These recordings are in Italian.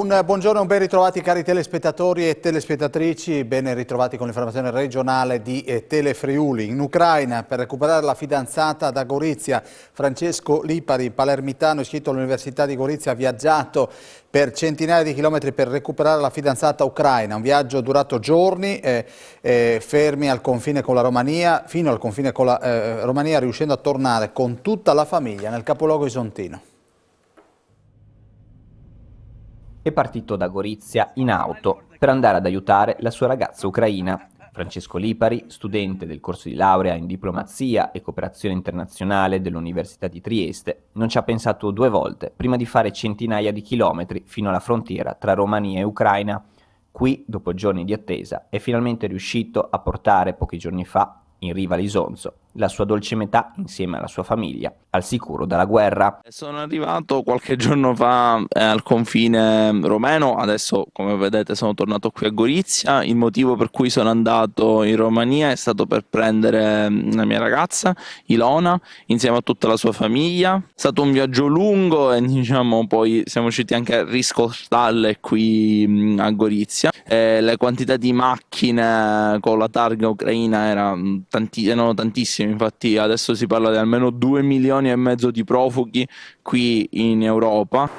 Un buongiorno e un ben ritrovati cari telespettatori e telespettatrici, ben ritrovati con l'informazione regionale di Telefriuli. In Ucraina, per recuperare la fidanzata da Gorizia, Francesco Lipari, palermitano iscritto all'Università di Gorizia, ha viaggiato per centinaia di chilometri per recuperare la fidanzata ucraina. Un viaggio durato giorni, fermi al confine con la Romania, fino al confine con la Romania, riuscendo a tornare con tutta la famiglia nel capoluogo isontino. È partito da Gorizia in auto per andare ad aiutare la sua ragazza ucraina. Francesco Lipari, studente del corso di laurea in diplomazia e cooperazione internazionale dell'Università di Trieste, non ci ha pensato due volte prima di fare centinaia di chilometri fino alla frontiera tra Romania e Ucraina. Qui, dopo giorni di attesa, è finalmente riuscito a portare pochi giorni fa, in riva all'Isonzo, la sua dolce metà insieme alla sua famiglia al sicuro dalla guerra. Sono arrivato qualche giorno fa al confine romeno, adesso come vedete sono tornato qui a Gorizia. Il motivo per cui sono andato in Romania è stato per prendere la mia ragazza Ilona insieme a tutta la sua famiglia. È stato un viaggio lungo e poi siamo riusciti anche a riscordarle qui a Gorizia. Le quantità di macchine con la targa ucraina erano tantissime. Infatti adesso si parla di almeno 2,5 milioni di profughi qui in Europa.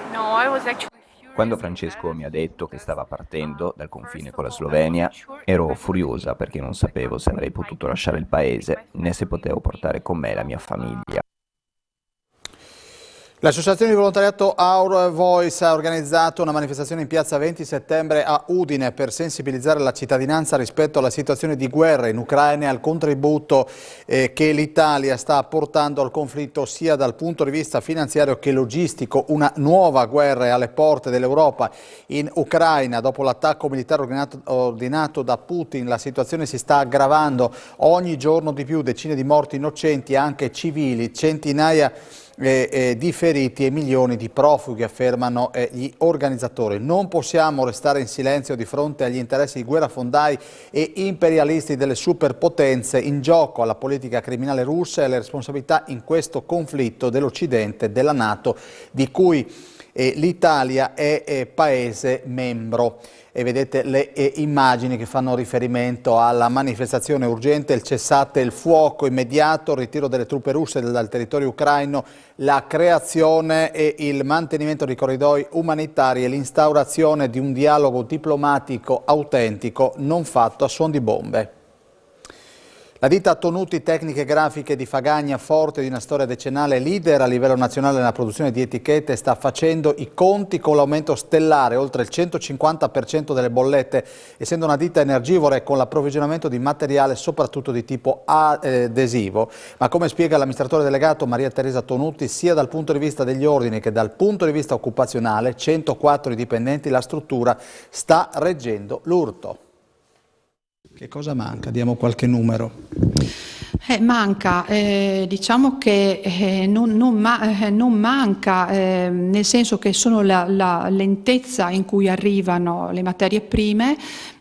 Quando Francesco mi ha detto che stava partendo dal confine con la Slovenia, ero furiosa perché non sapevo se avrei potuto lasciare il paese, né se potevo portare con me la mia famiglia. L'associazione di volontariato Our Voice ha organizzato una manifestazione in piazza 20 settembre a Udine per sensibilizzare la cittadinanza rispetto alla situazione di guerra in Ucraina e al contributo che l'Italia sta portando al conflitto sia dal punto di vista finanziario che logistico. Una nuova guerra è alle porte dell'Europa in Ucraina. Dopo l'attacco militare ordinato da Putin, la situazione si sta aggravando ogni giorno di più, decine di morti innocenti, anche civili, centinaia di feriti e milioni di profughi, affermano gli organizzatori. Non possiamo restare in silenzio di fronte agli interessi di guerrafondai e imperialisti delle superpotenze, in gioco alla politica criminale russa e alle responsabilità in questo conflitto dell'Occidente, della NATO, di cui l'Italia è paese membro. E vedete le immagini che fanno riferimento alla manifestazione urgente, il cessate il fuoco immediato, il ritiro delle truppe russe dal territorio ucraino, la creazione e il mantenimento di corridoi umanitari e l'instaurazione di un dialogo diplomatico autentico non fatto a suon di bombe. La ditta Tonuti Tecniche Grafiche di Fagagna, forte di una storia decennale, leader a livello nazionale nella produzione di etichette, sta facendo i conti con l'aumento stellare, oltre il 150% delle bollette, essendo una ditta energivora e con l'approvvigionamento di materiale soprattutto di tipo adesivo. Ma come spiega l'amministratore delegato Maria Teresa Tonuti, sia dal punto di vista degli ordini che dal punto di vista occupazionale, 104 dipendenti, la struttura sta reggendo l'urto. Che cosa manca? Diamo qualche numero. Manca, diciamo che non manca, nel senso che sono la lentezza in cui arrivano le materie prime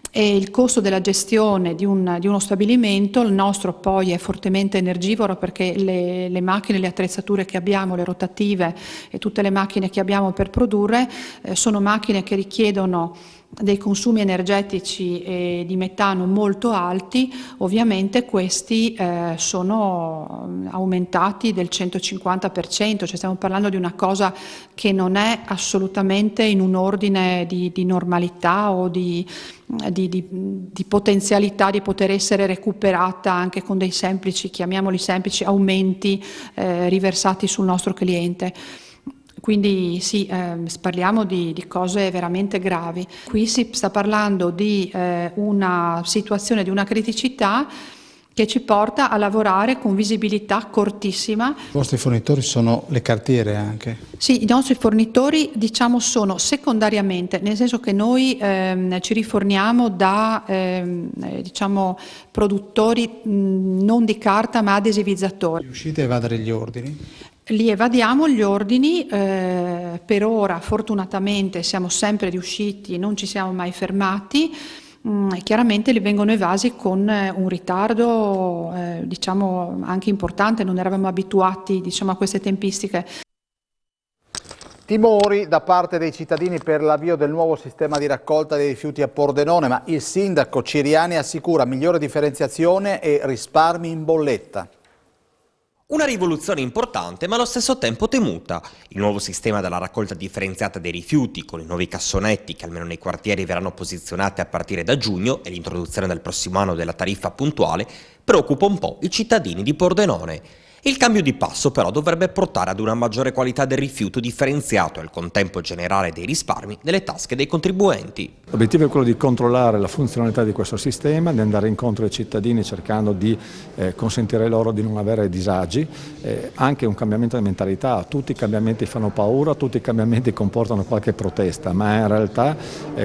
e il costo della gestione di uno stabilimento. Il nostro poi è fortemente energivoro perché le macchine, le attrezzature che abbiamo, le rotative e tutte le macchine che abbiamo per produrre sono macchine che richiedono dei consumi energetici e di metano molto alti. Ovviamente questi sono aumentati del 150%, cioè stiamo parlando di una cosa che non è assolutamente in un ordine di normalità o di potenzialità di poter essere recuperata anche con dei semplici, chiamiamoli semplici, aumenti riversati sul nostro cliente. Quindi sì, parliamo di cose veramente gravi. Qui si sta parlando di una situazione, di una criticità che ci porta a lavorare con visibilità cortissima. I vostri fornitori sono le cartiere anche? Sì, i nostri fornitori sono secondariamente, nel senso che noi ci riforniamo da produttori non di carta ma adesivizzatori. Riuscite a evadere gli ordini? Li evadiamo gli ordini, per ora fortunatamente siamo sempre riusciti, non ci siamo mai fermati. Chiaramente li vengono evasi con un ritardo anche importante, non eravamo abituati a queste tempistiche. Timori da parte dei cittadini per l'avvio del nuovo sistema di raccolta dei rifiuti a Pordenone, ma il sindaco Ciriani assicura migliore differenziazione e risparmi in bolletta. Una rivoluzione importante ma allo stesso tempo temuta. Il nuovo sistema della raccolta differenziata dei rifiuti, con i nuovi cassonetti che almeno nei quartieri verranno posizionati a partire da giugno e l'introduzione del prossimo anno della tariffa puntuale, preoccupa un po' i cittadini di Pordenone. Il cambio di passo però dovrebbe portare ad una maggiore qualità del rifiuto differenziato e al contempo generare dei risparmi nelle tasche dei contribuenti. L'obiettivo è quello di controllare la funzionalità di questo sistema, di andare incontro ai cittadini cercando di consentire loro di non avere disagi, anche un cambiamento di mentalità. Tutti i cambiamenti fanno paura, tutti i cambiamenti comportano qualche protesta, ma in realtà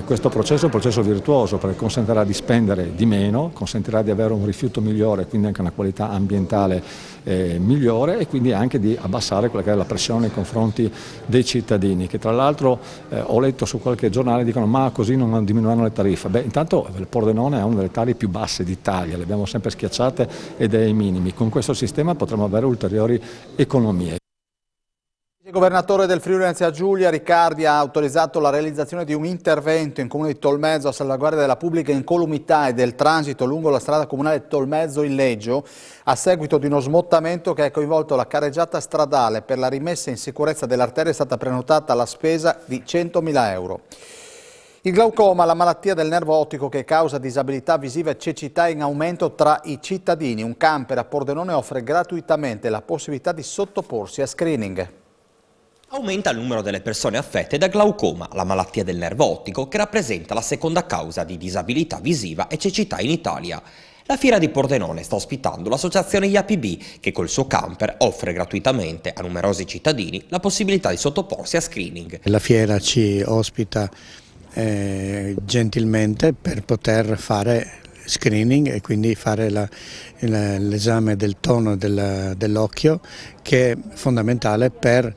questo processo è un processo virtuoso perché consentirà di spendere di meno, consentirà di avere un rifiuto migliore, quindi anche una qualità ambientale migliore e quindi anche di abbassare quella che è la pressione nei confronti dei cittadini, che tra l'altro ho letto su qualche giornale dicono ma così non diminuiranno le tariffe. Beh, intanto il Pordenone ha una delle tariffe più basse d'Italia, le abbiamo sempre schiacciate ed è ai minimi. Con questo sistema potremo avere ulteriori economie. Il governatore del Friuli Venezia Giulia, Riccardi, ha autorizzato la realizzazione di un intervento in comune di Tolmezzo a salvaguardia della pubblica incolumità e del transito lungo la strada comunale Tolmezzo-Illeggio a seguito di uno smottamento che ha coinvolto la carreggiata stradale. Per la rimessa in sicurezza dell'arteria è stata prenotata la spesa di 100.000 euro. Il glaucoma, la malattia del nervo ottico che causa disabilità visiva e cecità, è in aumento tra i cittadini. Un camper a Pordenone offre gratuitamente la possibilità di sottoporsi a screening. Aumenta il numero delle persone affette da glaucoma, la malattia del nervo ottico che rappresenta la seconda causa di disabilità visiva e cecità in Italia. La fiera di Pordenone sta ospitando l'associazione IAPB che col suo camper offre gratuitamente a numerosi cittadini la possibilità di sottoporsi a screening. La fiera ci ospita gentilmente per poter fare screening e quindi fare l'esame del tono dell'occhio, che è fondamentale per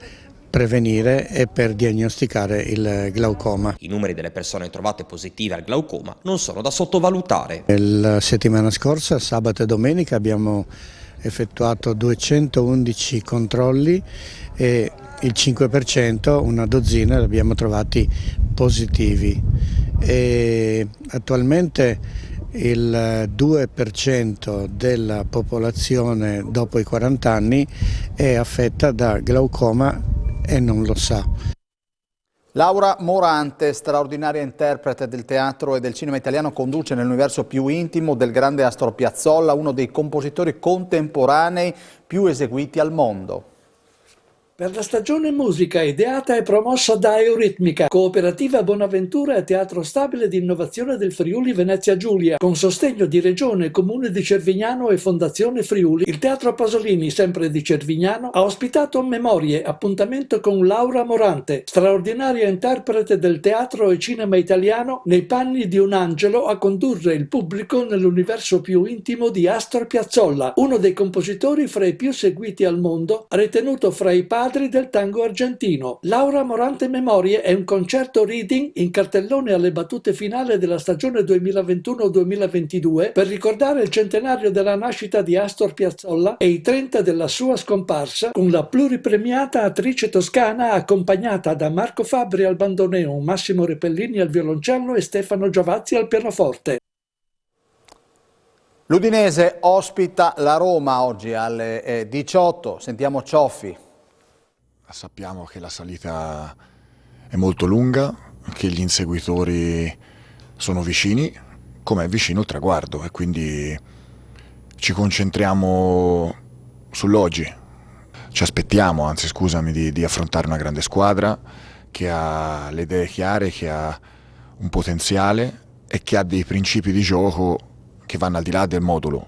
prevenire e per diagnosticare il glaucoma. I numeri delle persone trovate positive al glaucoma non sono da sottovalutare. La settimana scorsa, sabato e domenica, abbiamo effettuato 211 controlli e il 5%, una dozzina, li abbiamo trovati positivi. E attualmente il 2% della popolazione dopo i 40 anni è affetta da glaucoma e non lo sa. Laura Morante, straordinaria interprete del teatro e del cinema italiano, conduce nell'universo più intimo del grande Astor Piazzolla, uno dei compositori contemporanei più eseguiti al mondo. Per la stagione musica, ideata e promossa da Euritmica, Cooperativa Bonaventura e Teatro Stabile di Innovazione del Friuli Venezia Giulia, con sostegno di Regione, Comune di Cervignano e Fondazione Friuli, il Teatro Pasolini, sempre di Cervignano, ha ospitato Memorie, appuntamento con Laura Morante, straordinaria interprete del teatro e cinema italiano, nei panni di un angelo a condurre il pubblico nell'universo più intimo di Astor Piazzolla, uno dei compositori fra i più seguiti al mondo, ritenuto fra i padri del tango argentino. Laura Morante Memorie è un concerto reading in cartellone alle battute finali della stagione 2021-2022 per ricordare il centenario della nascita di Astor Piazzolla e i 30 della sua scomparsa, con la pluripremiata attrice toscana accompagnata da Marco Fabbri al bandoneon, Massimo Repellini al violoncello e Stefano Giavazzi al pianoforte. L'Udinese ospita la Roma oggi alle 18. Sentiamo Cioffi. Sappiamo che la salita è molto lunga, che gli inseguitori sono vicini, come è vicino il traguardo, e quindi ci concentriamo sull'oggi. Ci aspettiamo, anzi scusami, di affrontare una grande squadra che ha le idee chiare, che ha un potenziale e che ha dei principi di gioco che vanno al di là del modulo.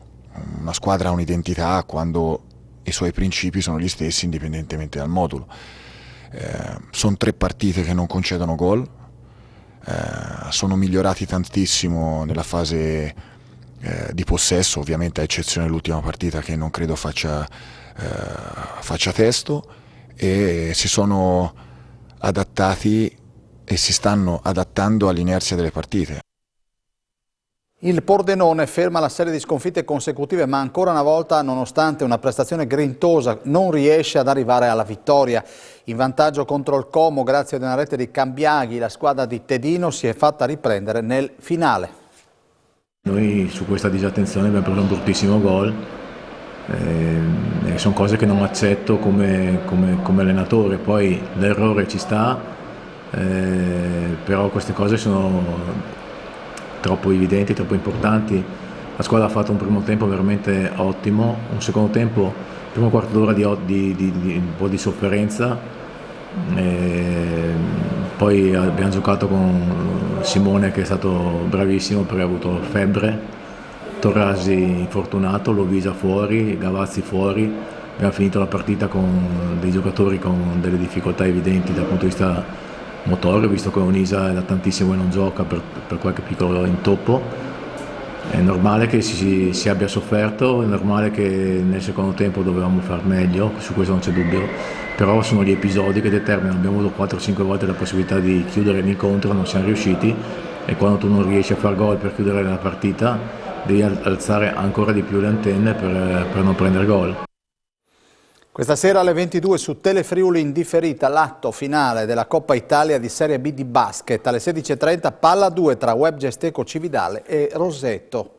Una squadra ha un'identità quando i suoi principi sono gli stessi indipendentemente dal modulo. Sono 3 partite che non concedono gol, sono migliorati tantissimo nella fase di possesso, ovviamente a eccezione dell'ultima partita che non credo faccia testo, e si sono adattati e si stanno adattando all'inerzia delle partite. Il Pordenone ferma la serie di sconfitte consecutive, ma ancora una volta, nonostante una prestazione grintosa, non riesce ad arrivare alla vittoria. In vantaggio contro il Como, grazie ad una rete di Cambiaghi, la squadra di Tedino si è fatta riprendere nel finale. Noi su questa disattenzione abbiamo preso un bruttissimo gol. Sono cose che non accetto come allenatore, poi l'errore ci sta, però queste cose sono troppo evidenti, troppo importanti. La squadra ha fatto un primo tempo veramente ottimo, un secondo tempo, primo quarto d'ora di un po' di sofferenza, poi abbiamo giocato con Simone che è stato bravissimo perché ha avuto febbre, Torrasi infortunato, Lovisa fuori, Gavazzi fuori. Abbiamo finito la partita con dei giocatori con delle difficoltà evidenti dal punto di vista motorio, visto che Onisa è da tantissimo e non gioca per qualche piccolo intoppo. È normale che si abbia sofferto, è normale che nel secondo tempo dovevamo far meglio, su questo non c'è dubbio, però sono gli episodi che determinano. Abbiamo avuto 4-5 volte la possibilità di chiudere l'incontro, non siamo riusciti, e quando tu non riesci a far gol per chiudere la partita devi alzare ancora di più le antenne per non prendere gol. Questa sera alle 22 su Telefriuli in differita l'atto finale della Coppa Italia di Serie B di basket. Alle 16:30 palla 2 tra Web Gesteco Cividale e Rosetto.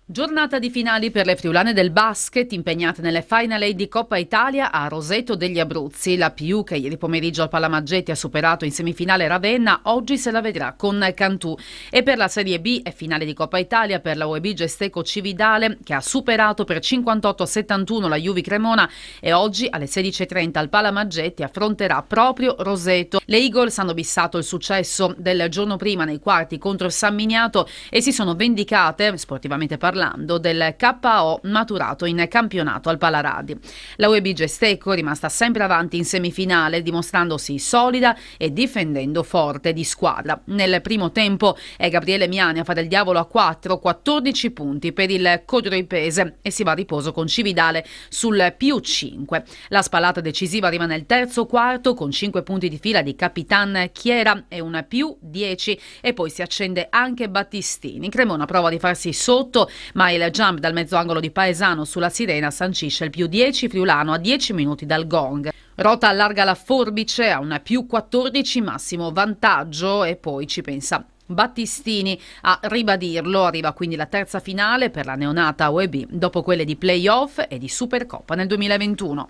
Giornata di finali per le friulane del basket impegnate nelle Final 8 di Coppa Italia a Roseto degli Abruzzi. La PU, che ieri pomeriggio al Palamaggetti ha superato in semifinale Ravenna, oggi se la vedrà con Cantù. E per la Serie B è finale di Coppa Italia per la UEB Gesteco Cividale, che ha superato per 58-71 la Juvi Cremona, e oggi alle 16:30 al Palamaggetti affronterà proprio Roseto. Le Eagles hanno bissato il successo del giorno prima nei quarti contro il San Miniato e si sono vendicate, sportivamente parlando, del KO maturato in campionato al Palaradi. La UEB Gesteco è rimasta sempre avanti in semifinale, dimostrandosi solida e difendendo forte di squadra. Nel primo tempo è Gabriele Miani a fare il diavolo a 14 punti per il Codroipese e si va a riposo con Cividale sul più 5. La spallata decisiva arriva nel terzo quarto con 5 punti di fila di Capitan Chiera e un più 10, e poi si accende anche Battistini. Cremona prova di farsi sotto, ma il jump dal mezzo angolo di Paesano sulla sirena sancisce il più 10 friulano a 10 minuti dal gong. Rota allarga la forbice a un più 14 massimo vantaggio e poi ci pensa Battistini a ribadirlo. Arriva quindi la terza finale per la neonata UEB dopo quelle di playoff e di Supercoppa nel 2021.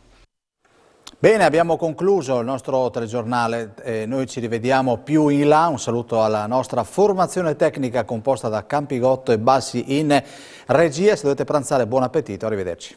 Bene, abbiamo concluso il nostro telegiornale, noi ci rivediamo più in là. Un saluto alla nostra formazione tecnica composta da Campigotto e Bassi in regia. Se dovete pranzare, buon appetito, arrivederci.